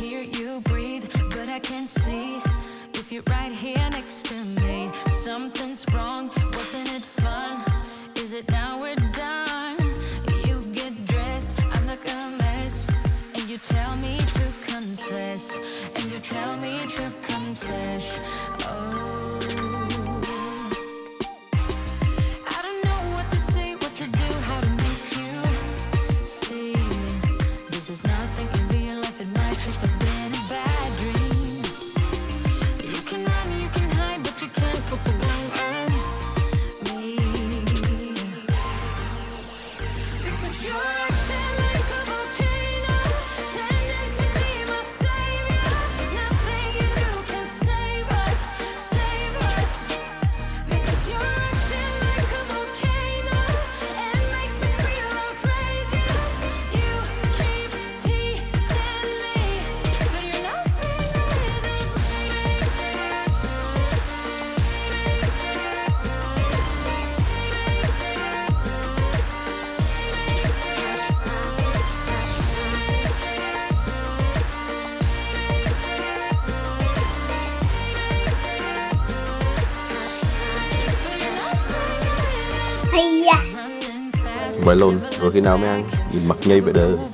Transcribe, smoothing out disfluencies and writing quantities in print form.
hear you breathe, but I can't see if you're right here next to me. Something's wrong, wasn't it fun? Is it now we're done? You get dressed, I look a mess, and you tell me to confess, and you tell me to confess. Oh, I don't know what to say, what to do, how to make you see. This is nothing in real life, it might just have been a bad dream. You can run, you can hide, but you can't put the blame on me. Because you're acting like a volcano, tending to be my savior. Nothing you do can save us, save us. Because you're acting like a volcano and make me feel outrageous. You keep teasing me, but you're nothing with it. Hay da. Running fast. Vậy luôn, rồi khi nào mới ăn? Nhìn mặt nhây vậy đơ.